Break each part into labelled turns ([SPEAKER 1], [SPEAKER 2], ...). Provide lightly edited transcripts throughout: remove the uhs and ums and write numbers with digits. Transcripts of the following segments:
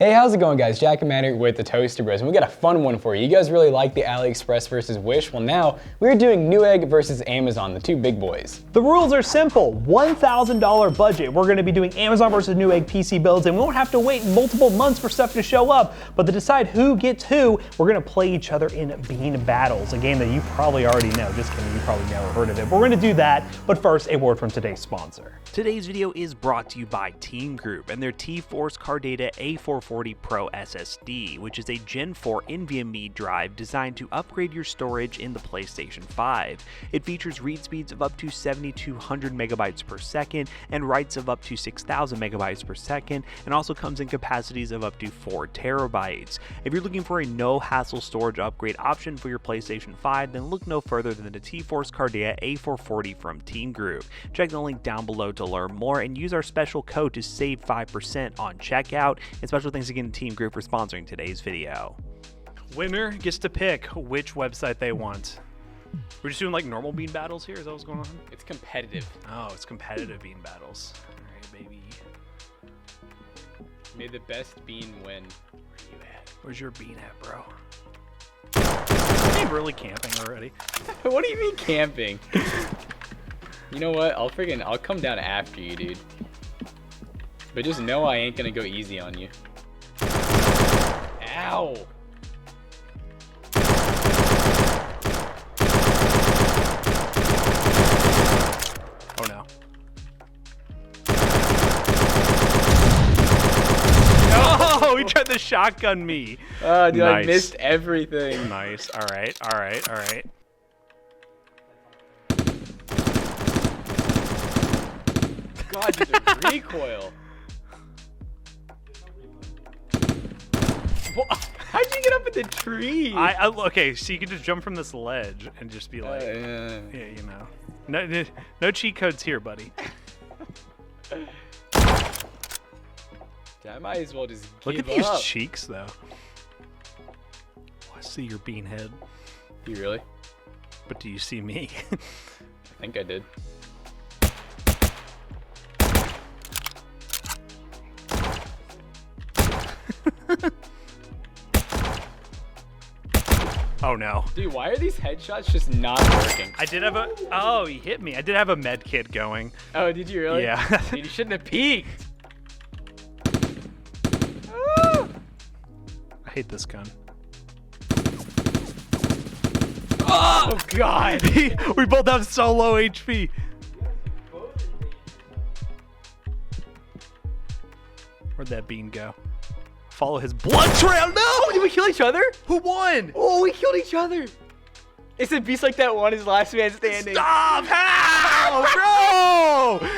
[SPEAKER 1] Hey, how's it going, guys? Jack and Matt here with the Toaster Bros, and we got a fun one for you. You guys really like the AliExpress versus Wish? Well, now we're doing Newegg versus Amazon, the two big boys.
[SPEAKER 2] The rules are simple. $1,000 budget. We're going to be doing Amazon versus Newegg PC builds, and we won't have to wait multiple months for stuff to show up. But to decide who gets who, we're going to play each other in Bean Battles, a game that you probably already know. Just kidding, you probably never heard of it. But we're going to do that. But first, a word from today's sponsor.
[SPEAKER 3] Today's video is brought to you by Team Group and their T-Force Cardata A440 Pro SSD, which is a Gen 4 NVMe drive designed to upgrade your storage in the PlayStation 5. It features read speeds of up to 7,200 megabytes per second and writes of up to 6,000 megabytes per second, and also comes in capacities of up to 4 terabytes. If you're looking for a no-hassle storage upgrade option for your PlayStation 5, then look no further than the T-Force Cardata A440 from Team Group. Check the link down below to learn more and use our special code to save 5% on checkout. And special thanks again to Team Group for sponsoring today's video.
[SPEAKER 2] Winner gets to pick which website they want. We're just doing like normal bean battles here? Is that what's going on?
[SPEAKER 1] It's competitive.
[SPEAKER 2] Oh, it's competitive bean battles. All right, baby.
[SPEAKER 1] May the best bean win.
[SPEAKER 2] Where you at? Where's your bean at, bro? Are you really camping already?
[SPEAKER 1] What do you mean camping? You know what? I'll come down after you, dude. But just know I ain't gonna go easy on you. Ow!
[SPEAKER 2] Oh no. Oh, he tried to shotgun me.
[SPEAKER 1] Oh, dude,
[SPEAKER 2] Nice.
[SPEAKER 1] I missed everything.
[SPEAKER 2] Nice. All right. All right. All right.
[SPEAKER 1] God, there's a recoil. How'd you get up in the tree?
[SPEAKER 2] Okay, so you can just jump from this ledge and just be like,
[SPEAKER 1] yeah,
[SPEAKER 2] you know, no cheat codes here, buddy.
[SPEAKER 1] I might as well just
[SPEAKER 2] Look
[SPEAKER 1] give
[SPEAKER 2] at these
[SPEAKER 1] up.
[SPEAKER 2] cheeks, though. Oh, I see your bean head,
[SPEAKER 1] You really?
[SPEAKER 2] but do you see me?
[SPEAKER 1] I think I did.
[SPEAKER 2] Oh no.
[SPEAKER 1] Dude, why are these headshots just not working?
[SPEAKER 2] I did have a. Oh, he hit me. I did have a med kit going.
[SPEAKER 1] Oh, did you really?
[SPEAKER 2] Yeah.
[SPEAKER 1] Dude, you shouldn't have peeked.
[SPEAKER 2] I hate this gun.
[SPEAKER 1] Oh God!
[SPEAKER 2] We both have so low HP. Where'd that bean go? Follow his blood trail. No!
[SPEAKER 1] Oh, did we kill each other?
[SPEAKER 2] Who won?
[SPEAKER 1] Oh, we killed each other. It's a beast like that one is last man standing.
[SPEAKER 2] Stop! How, bro?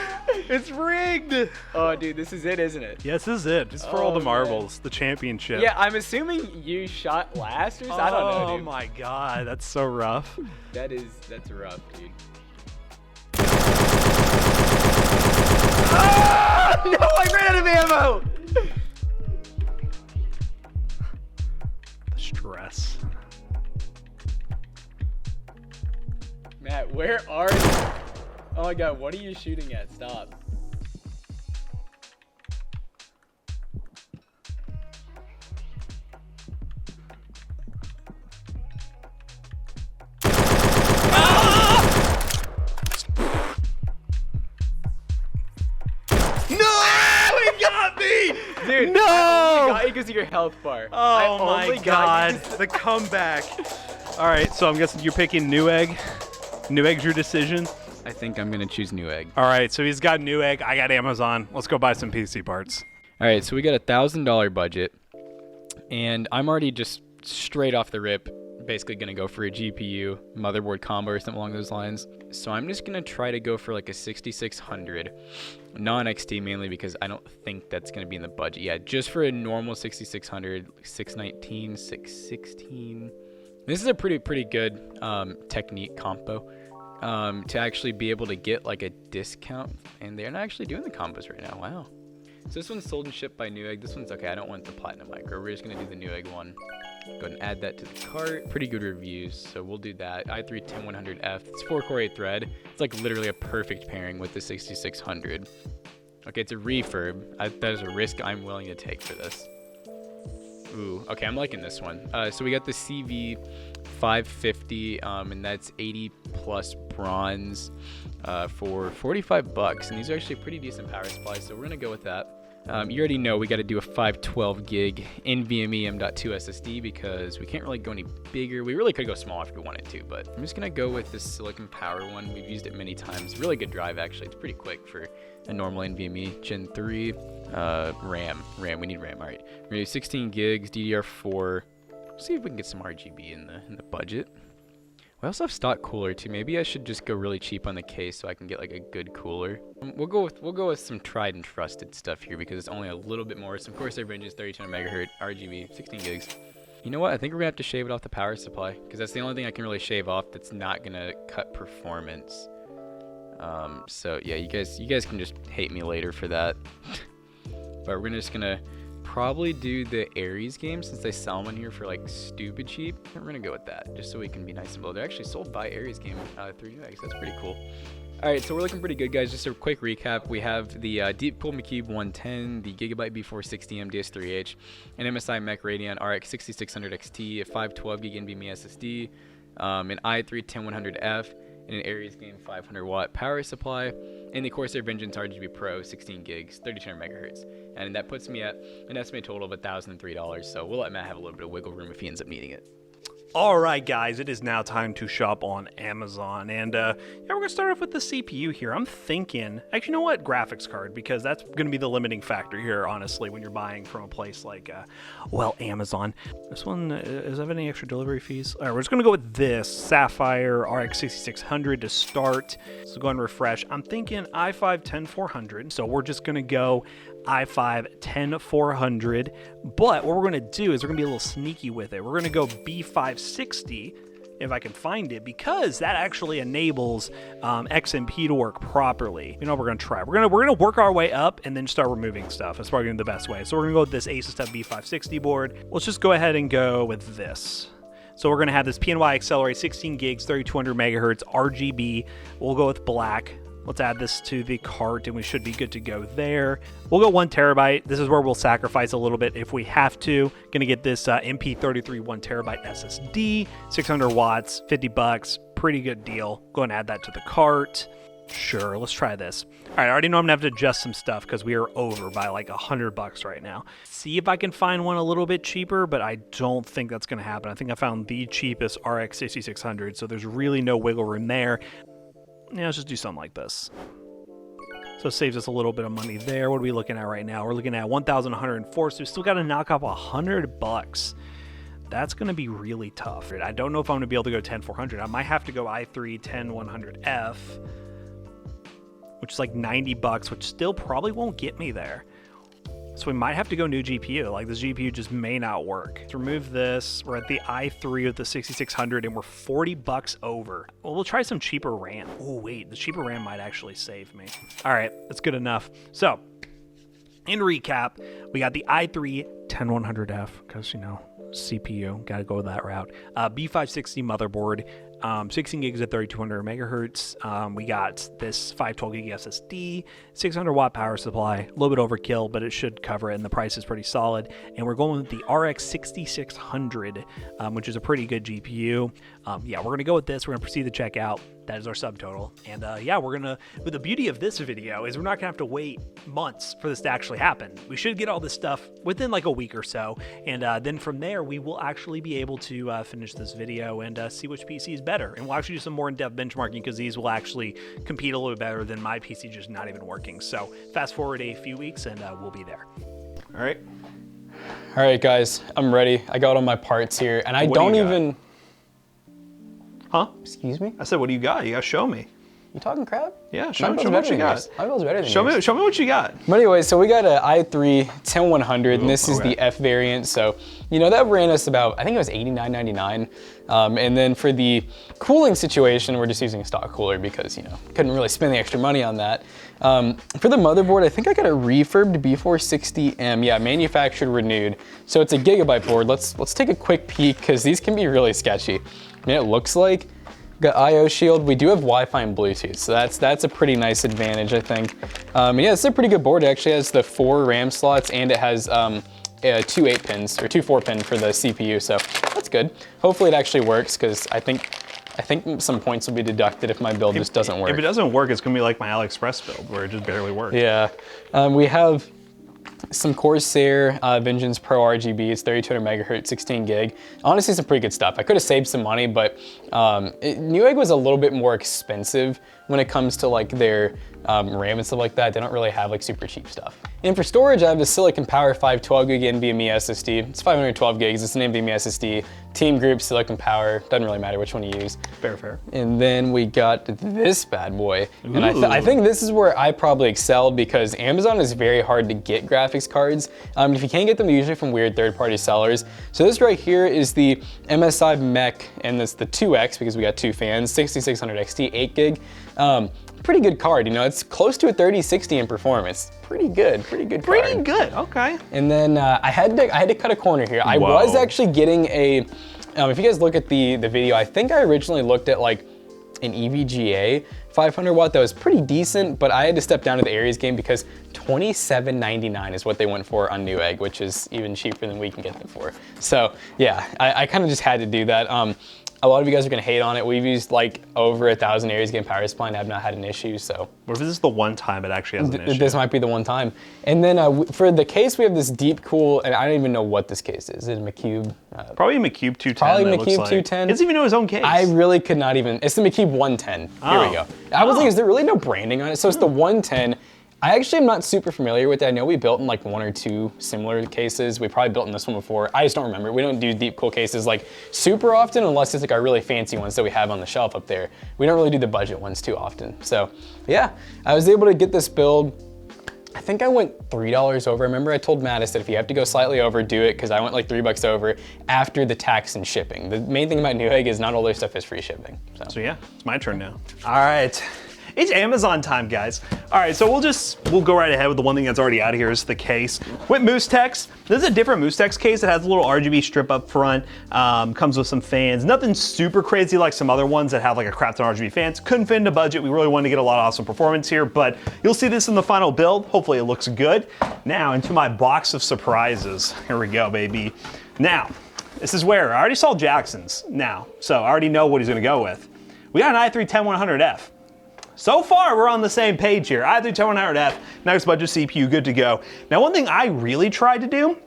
[SPEAKER 2] It's rigged.
[SPEAKER 1] Oh, dude, this is it, isn't it?
[SPEAKER 2] Yes, this is it. Just for all
[SPEAKER 1] Oh,
[SPEAKER 2] the
[SPEAKER 1] man.
[SPEAKER 2] marbles, the championship.
[SPEAKER 1] Yeah, I'm assuming you shot last or something. I don't know,
[SPEAKER 2] Oh
[SPEAKER 1] dude.
[SPEAKER 2] my god, that's so rough.
[SPEAKER 1] That's rough, dude. Ah! No, I ran out of ammo.
[SPEAKER 2] Stress.
[SPEAKER 1] Matt, where are you? Oh my God, what are you shooting at? Stop.
[SPEAKER 2] No! He got me!
[SPEAKER 1] Dude,
[SPEAKER 2] No!
[SPEAKER 1] I only got you because of your health bar. I
[SPEAKER 2] Oh my
[SPEAKER 1] only
[SPEAKER 2] god,
[SPEAKER 1] got you 'cause-
[SPEAKER 2] the comeback. All right, so I'm guessing you're picking Newegg. Newegg's your decision.
[SPEAKER 1] I think I'm gonna choose Newegg.
[SPEAKER 2] All right, so he's got Newegg, I got Amazon. Let's go buy some PC parts.
[SPEAKER 1] All right, so we got $1,000 budget, and I'm already just straight off the rip, basically gonna go for a GPU motherboard combo or something along those lines. So I'm just gonna try to go for like a 6600, non-XT mainly because I don't think that's gonna be in the budget. Yeah, just for a normal 6600, 619, 616. This is a pretty good technique combo. To actually be able to get like a discount, and they're not actually doing the combos right now. Wow. So this one's sold and shipped by Newegg. This one's okay. I don't want the Platinum Micro. We're just gonna do the Newegg one. Go ahead and add that to the cart. Pretty good reviews, so we'll do that. i3 10100F. It's 4-core 8 thread. It's like literally a perfect pairing with the 6600. Okay, it's a refurb. That is a risk I'm willing to take for this. Ooh, okay, I'm liking this one. So we got the CV 550, and that's 80 plus bronze for 45 bucks. And these are actually pretty decent power supplies, so we're gonna go with that. You already know we got to do a 512 gig NVMe M.2 SSD because we can't really go any bigger. We really could go small if we wanted to, but I'm just gonna go with this Silicon Power one. We've used it many times. Really good drive, actually. It's pretty quick for a normal NVMe. Gen 3, RAM. We need RAM. All right, we're gonna do 16 gigs, DDR4. See if we can get some RGB in the budget. We also have stock cooler too. Maybe I should just go really cheap on the case so I can get like a good cooler. We'll go with some tried and trusted stuff here because it's only a little bit more. So of course, their range is 3200 megahertz, RGB, 16 gigs. You know what? I think we're gonna have to shave it off the power supply because that's the only thing I can really shave off that's not gonna cut performance. So yeah, you guys can just hate me later for that. But we're just gonna probably do the Ares game since they sell them in here for like stupid cheap. We're gonna go with that just so we can be nice and low. They're actually sold by Ares game through Newegg, so that's pretty cool. All right, so we're looking pretty good, guys. Just a quick recap. We have the Deepcool McCube 110, the Gigabyte B460 MDS3H, an MSI Mech Radeon RX 6600 XT, a 512 gig NVMe SSD, an i3 10100F, and an Ares game 500 watt power supply, and the Corsair Vengeance RGB Pro 16 gigs, 3200 megahertz. And that puts me at an estimated total of $1,003. So we'll let Matt have a little bit of wiggle room if he ends up needing it.
[SPEAKER 2] All right, guys, it is now time to shop on Amazon. And yeah, we're going to start off with the CPU here. I'm thinking, actually, you know what? Graphics card, because that's going to be the limiting factor here, honestly, when you're buying from a place like, well, Amazon. This one, does it have any extra delivery fees? All right, we're just going to go with this Sapphire RX 6600 to start. So go ahead and refresh. I'm thinking i5 10400. So we're just going to go i5 10400, but what we're going to do is we're going to be a little sneaky with it. We're going to go B560 if I can find it, because that actually enables XMP to work properly. You know what we're going to try? We're going to work our way up and then start removing stuff. That's probably going to be the best way. So we're going to go with this Asus TUF B560 board. Let's just go ahead and go with this. So we're going to have this PNY Accelerate 16 gigs, 3200 megahertz RGB. We'll go with black. Let's add this to the cart and we should be good to go there. We'll go 1 terabyte. This is where we'll sacrifice a little bit if we have to. Gonna get this MP33 1 terabyte SSD, 600 watts, 50 bucks. Pretty good deal. Go and add that to the cart. Sure, let's try this. All right, I already know I'm gonna have to adjust some stuff because we are over by like 100 bucks right now. See if I can find one a little bit cheaper, but I don't think that's gonna happen. I think I found the cheapest RX 6600, so there's really no wiggle room there. Yeah, let's just do something like this. So it saves us a little bit of money there. What are we looking at right now? We're looking at 1,104, so we still got to knock off 100 bucks. That's going to be really tough. I don't know if I'm going to be able to go 10400. I might have to go i3 10100F, which is like 90 bucks, which still probably won't get me there. So we might have to go new GPU. Like, this GPU just may not work. Let's remove this. We're at the i3 with the 6600 and we're 40 bucks over. Well, we'll try some cheaper RAM. Oh, wait, the cheaper RAM might actually save me. All right, that's good enough. So in recap, we got the i3 10100F because, you know, CPU, got to go that route. B560 motherboard, 16 gigs at 3200 megahertz. We got this 512 gig SSD, 600 watt power supply, a little bit overkill, but it should cover it, and the price is pretty solid. And we're going with the RX 6600, which is a pretty good GPU. Yeah, we're going to go with this. We're going to proceed to check out. That is our subtotal. And yeah, we're going to, but the beauty of this video is we're not going to have to wait months for this to actually happen. We should get all this stuff within like a week or so. And then from there, we will actually be able to finish this video and see which PC is better. And we'll actually do some more in-depth benchmarking because these will actually compete a little bit better than my PC just not even working. So fast forward a few weeks and we'll be there. All right.
[SPEAKER 1] All right, guys, I'm ready. I got all my parts here, and I don't even...
[SPEAKER 2] Huh?
[SPEAKER 1] Excuse me?
[SPEAKER 2] I said, what do you got? You gotta show me.
[SPEAKER 1] You talking crap?
[SPEAKER 2] Yeah, show me what you got.
[SPEAKER 1] My bill's better than
[SPEAKER 2] show
[SPEAKER 1] yours.
[SPEAKER 2] me what you got.
[SPEAKER 1] But anyway, so we got an i3 10100, and this is the F variant. So, you know, that ran us about, I think it was $89.99. And then for the cooling situation, we're just using a stock cooler because, you know, couldn't really spend the extra money on that. For the motherboard, I think I got a refurbed B460M. Yeah, manufactured, renewed. So it's a Gigabyte board. Let's take a quick peek because these can be really sketchy. I mean, it looks like got IO shield. We do have Wi-Fi and Bluetooth, so that's a pretty nice advantage, I think. Yeah, it's a pretty good board. It actually has the 4 RAM slots and it has two 8-pins or two 4-pin for the CPU, so that's good. Hopefully it actually works, because I think some points will be deducted if my build just doesn't work.
[SPEAKER 2] If it doesn't work, it's gonna be like my AliExpress build where it just barely works.
[SPEAKER 1] Yeah, we have some Corsair Vengeance Pro RGB. It's 3200 megahertz, 16 gig. Honestly, some pretty good stuff. I could have saved some money, but Newegg was a little bit more expensive when it comes to like their RAM and stuff like that. They don't really have like super cheap stuff. And for storage, I have the Silicon Power 512 gig NVMe SSD. It's 512 gigs. It's an NVMe SSD. Team Group, Silicon Power. Doesn't really matter which one you use.
[SPEAKER 2] Fair.
[SPEAKER 1] And then we got this bad boy. Ooh. And I think this is where I probably excelled, because Amazon is very hard to get graphics cards. If you can't get them, they're usually from weird third-party sellers. So this right here is the MSI Mech, and it's the 2X because we got two fans, 6600 XT, 8 gig. Pretty good card, you know, it's close to a 3060 in performance. Pretty good card.
[SPEAKER 2] Pretty good, okay.
[SPEAKER 1] And then I had to cut a corner here. I was actually getting a, if you guys look at the video, I think I originally looked at like an EVGA 500 watt that was pretty decent, but I had to step down to the Aries game because $27.99 is what they went for on Newegg, which is even cheaper than we can get them for. So yeah, I kind of just had to do that. A lot of you guys are gonna hate on it. We've used like over 1,000 Aries game power supply and have not had an issue, so.
[SPEAKER 2] What if this is the one time it actually has an issue?
[SPEAKER 1] This might be the one time. And then for the case, we have this deep cool, and I don't even know what this case is. Is it a McCube?
[SPEAKER 2] Probably a McCube 210.
[SPEAKER 1] Probably McCube 210.
[SPEAKER 2] He doesn't even know his own case.
[SPEAKER 1] I really could not even, it's the McCube 110. Here we go. I was thinking, is there really no branding on it? So it's the 110. I actually am not super familiar with it. I know we built in like one or two similar cases. We probably built in this one before. I just don't remember. We don't do deep cool cases like super often, unless it's like our really fancy ones that we have on the shelf up there. We don't really do the budget ones too often. So yeah, I was able to get this build. I think I went $3 over. I remember I told Mattis that if you have to go slightly over, do it, because I went like $3 over after the tax and shipping. The main thing about Newegg is not all their stuff is free shipping.
[SPEAKER 2] So yeah, it's my turn now. All right. It's Amazon time, guys. All right, so we'll go right ahead with the one thing that's already out of here is the case. With Moostex, this is a different Moostex case. It has a little RGB strip up front, comes with some fans. Nothing super crazy like some other ones that have like a crap ton of RGB fans. Couldn't fit into budget. We really wanted to get a lot of awesome performance here, but you'll see this in the final build. Hopefully it looks good. Now into my box of surprises. Here we go, baby. Now, this is where I already saw Jackson's now, so I already know what he's gonna go with. We got an i3-10100F. So far, we're on the same page here. i3-10100F, nice budget CPU, good to go. Now, one thing I really tried to do,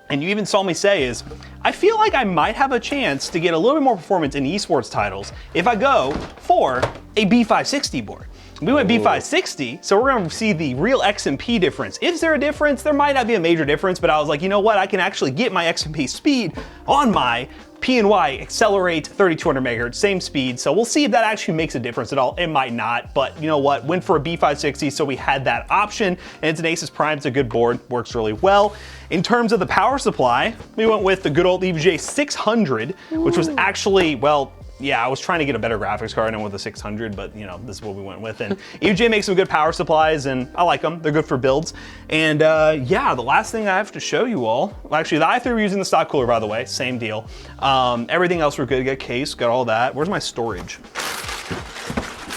[SPEAKER 2] and you even saw me say, is I feel like I might have a chance to get a little bit more performance in esports titles if I go for a B560 board. We went B560, so we're gonna see the real XMP difference. Is there a difference? There might not be a major difference, but I was like, you know what? I can actually get my XMP speed on my PNY Accelerate 3200 megahertz, same speed. So we'll see if that actually makes a difference at all. It might not, but you know what? Went for a B560, so we had that option, and it's an Asus Prime. It's a good board, works really well. In terms of the power supply, we went with the good old EVGA 600, which was actually, well, yeah, I was trying to get a better graphics card and I went with the 600, but you know, this is what we went with. And EVGA makes some good power supplies and I like them. They're good for builds. And yeah, the last thing I have to show you all, well, actually the i3 we're using the stock cooler, by the way, same deal. Everything else we're good, got case, got all that. Where's my storage?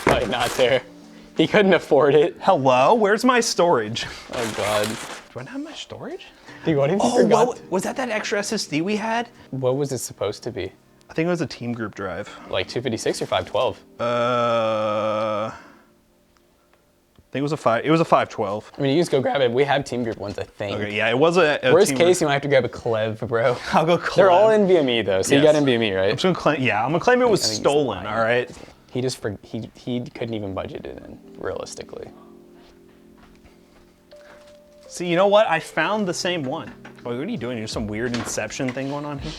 [SPEAKER 1] Like not there. He couldn't afford it.
[SPEAKER 2] Hello, where's my storage?
[SPEAKER 1] Oh God.
[SPEAKER 2] Do I not have my storage?
[SPEAKER 1] Dude, what if you forgot?
[SPEAKER 2] Well, was that extra SSD we had?
[SPEAKER 1] What was it supposed to be?
[SPEAKER 2] I think it was a Team Group drive.
[SPEAKER 1] Like 256 or 512?
[SPEAKER 2] I think it was a 512.
[SPEAKER 1] I mean, you just go grab it. We have Team Group ones, I think.
[SPEAKER 2] Okay, yeah, it was a
[SPEAKER 1] Worst case, you might have to grab a Clev, bro.
[SPEAKER 2] I'll go Clev.
[SPEAKER 1] They're all NVMe though, so yes. You got NVMe, right?
[SPEAKER 2] I'm just gonna claim, yeah, I'm gonna claim it was stolen, all right?
[SPEAKER 1] He just, he couldn't even budget it in, realistically.
[SPEAKER 2] See, you know what? I found the same one. Oh, what are you doing? There's some weird Inception thing going on here.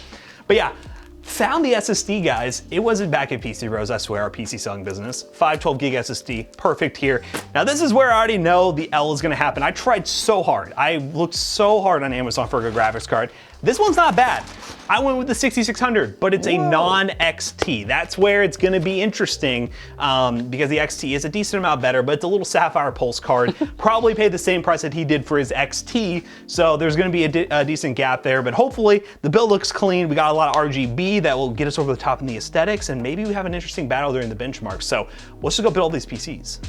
[SPEAKER 2] But yeah, found the SSD, guys. It wasn't back at PC Bros, I swear, our PC selling business. 512 gig SSD, perfect here. Now this is where I already know the L is gonna happen. I tried so hard. I looked so hard on Amazon for a good graphics card. This one's not bad. I went with the 6600, but it's a non-XT. That's where it's gonna be interesting because the XT is a decent amount better, but it's a little Sapphire Pulse card. Probably paid the same price that he did for his XT, so there's gonna be a decent gap there, but hopefully the build looks clean. We got a lot of RGB that will get us over the top in the aesthetics, and maybe we have an interesting battle during the benchmark. So let's just go build these PCs.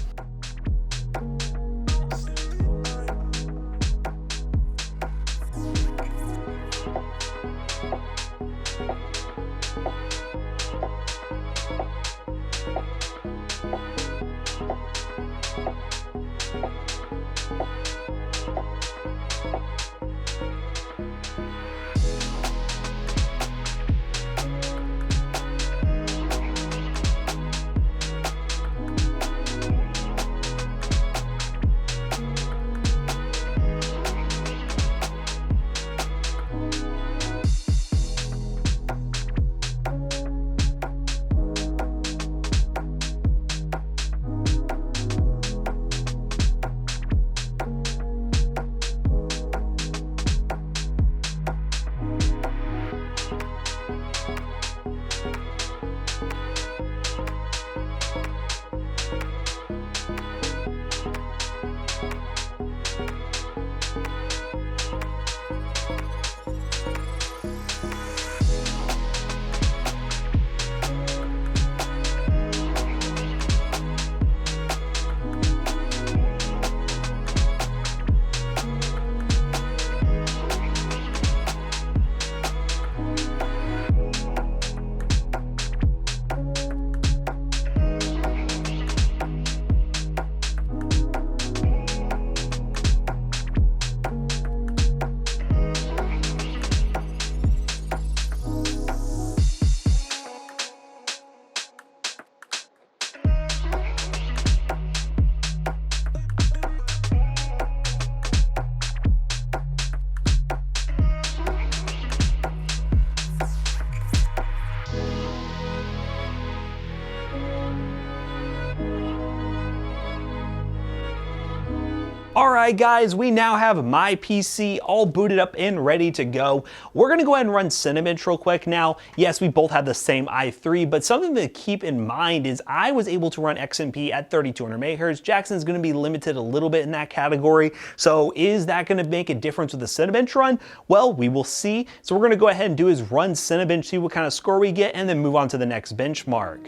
[SPEAKER 2] Alright guys, we now have my PC all booted up and ready to go. We're going to go ahead and run Cinebench real quick. Now, yes, we both have the same i3, but something to keep in mind is I was able to run XMP at 3200 MHz. Jackson's going to be limited a little bit in that category. So is that going to make a difference with the Cinebench run? Well, we will see. So we're going to go ahead and do is run Cinebench, see what kind of score we get, and then move on to the next benchmark.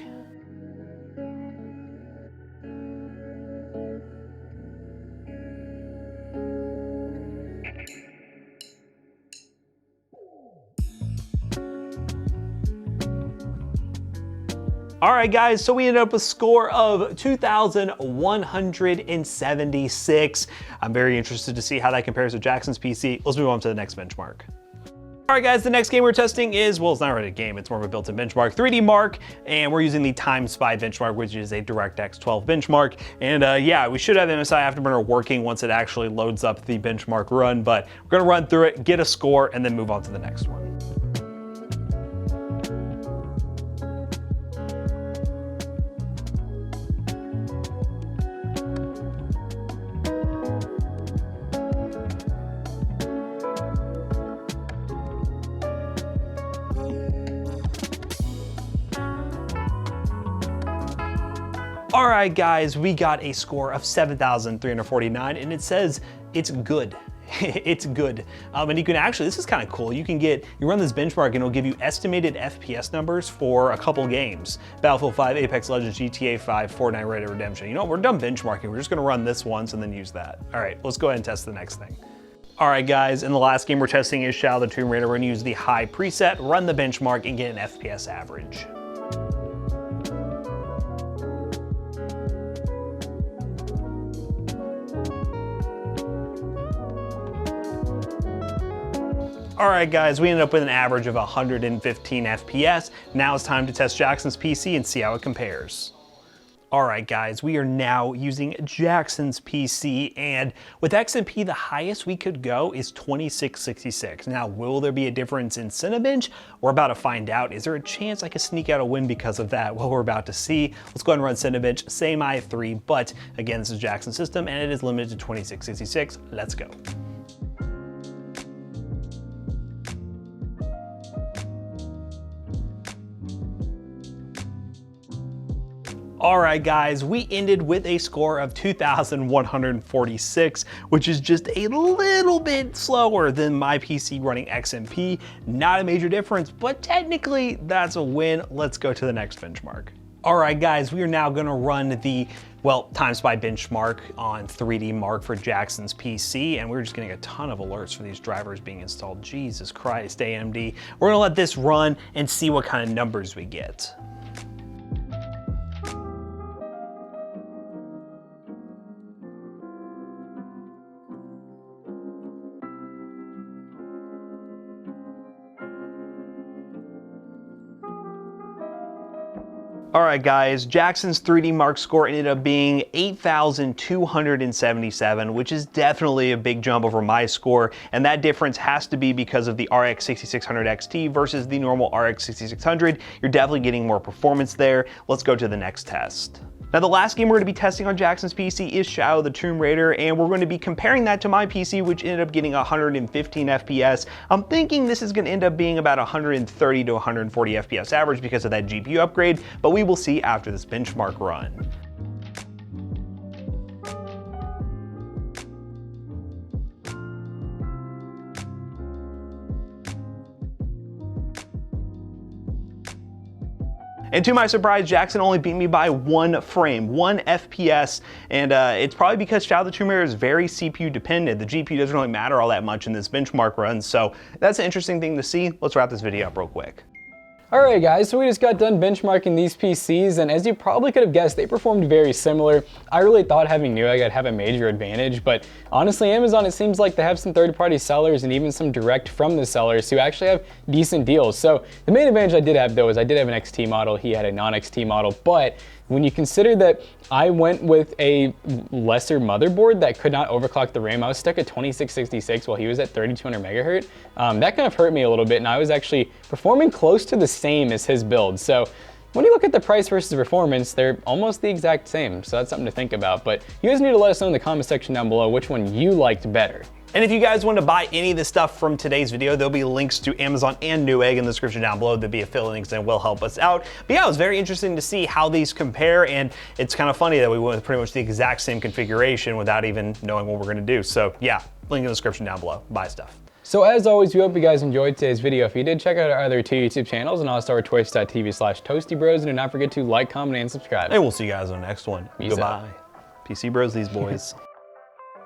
[SPEAKER 2] All right, guys, so we ended up with a score of 2,176. I'm very interested to see how that compares to Jackson's PC. Let's move on to the next benchmark. All right, guys, the next game we're testing is, well, it's not really a game, it's more of a built-in benchmark, 3D Mark, and we're using the Time Spy benchmark, which is a DirectX 12 benchmark. And yeah, we should have MSI Afterburner working once it actually loads up the benchmark run, but we're gonna run through it, get a score, and then move on to the next one. All right, guys, we got a score of 7,349, and it says it's good. It's good. And you can actually, this is kind of cool. You run this benchmark and it'll give you estimated FPS numbers for a couple games. Battlefield 5, Apex Legends, GTA 5, Fortnite, Red Dead Redemption. You know, we're done benchmarking. We're just gonna run this once and then use that. All right, let's go ahead and test the next thing. All right, guys, and the last game we're testing is Shadow of the Tomb Raider. We're gonna use the high preset, run the benchmark, and get an FPS average. All right, guys, we ended up with an average of 115 FPS. Now it's time to test Jackson's PC and see how it compares. All right, guys, we are now using Jackson's PC, and with XMP, the highest we could go is 2666. Now, will there be a difference in Cinebench? We're about to find out. Is there a chance I could sneak out a win because of that? Well, we're about to see. Let's go ahead and run Cinebench, same i3, but again, this is Jackson's system, and it is limited to 2666. Let's go. All right, guys, we ended with a score of 2,146, which is just a little bit slower than my PC running XMP. Not a major difference, but technically that's a win. Let's go to the next benchmark. All right, guys, we are now gonna run the, well, Time Spy benchmark on 3D Mark for Jackson's PC, and we're just getting a ton of alerts for these drivers being installed. Jesus Christ, AMD. We're gonna let this run and see what kind of numbers we get. All right, guys, Jackson's 3D Mark score ended up being 8,277, which is definitely a big jump over my score, and that difference has to be because of the RX 6600 XT versus the normal RX 6600. You're definitely getting more performance there. Let's go to the next test. Now, the last game we're going to be testing on Jackson's PC is Shadow of the Tomb Raider, and we're going to be comparing that to my PC, which ended up getting 115 FPS. I'm thinking this is going to end up being about 130 to 140 FPS average because of that GPU upgrade, but we will see after this benchmark run. And to my surprise, Jackson only beat me by 1 frame, 1 FPS, and it's probably because Shadow of the Tomb Raider is very CPU dependent. The GPU doesn't really matter all that much in this benchmark run, so that's an interesting thing to see. Let's wrap this video up real quick.
[SPEAKER 1] Alright guys, so we just got done benchmarking these PCs, and as you probably could have guessed, they performed very similar. I really thought having Newegg would have a major advantage, but honestly, Amazon, it seems like they have some third-party sellers and even some direct from the sellers who actually have decent deals. So the main advantage I did have though is I did have an XT model, he had a non-XT model, but when you consider that I went with a lesser motherboard that could not overclock the RAM, I was stuck at 2666 while he was at 3200 megahertz. That kind of hurt me a little bit, and I was actually performing close to the same as his build. So when you look at the price versus performance, they're almost the exact same, so that's something to think about. But you guys need to let us know in the comment section down below which one you liked better.
[SPEAKER 2] And if you guys want to buy any of the stuff from today's video, there'll be links to Amazon and Newegg in the description down below. There'll be affiliate links and will help us out. But yeah, it was very interesting to see how these compare, and it's kind of funny that we went with pretty much the exact same configuration without even knowing what we're going to do. So yeah, link in the description down below. Buy stuff.
[SPEAKER 1] So as always, we hope you guys enjoyed today's video. If you did, check out our other two YouTube channels, and also our twitch.tv/toastybros, and do not forget to like, comment, and subscribe.
[SPEAKER 2] And we'll see you guys on the next one.
[SPEAKER 1] Peace
[SPEAKER 2] Goodbye.
[SPEAKER 1] out.
[SPEAKER 2] PC Bros, these boys.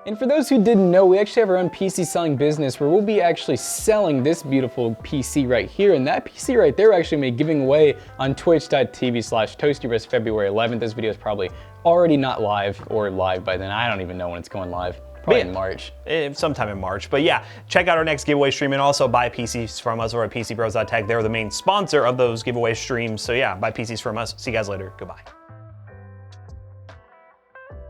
[SPEAKER 1] And for those who didn't know, we actually have our own PC selling business where we'll be actually selling this beautiful PC right here. And that PC right there actually made giving away on twitch.tv/toastybros February 11th. This video is probably already not live or live by then. I don't even know when it's going live. Probably in March.
[SPEAKER 2] Sometime in March. But yeah, check out our next giveaway stream and also buy PCs from us over at PCBros.tech. They're the main sponsor of those giveaway streams. So yeah, buy PCs from us. See you guys later. Goodbye.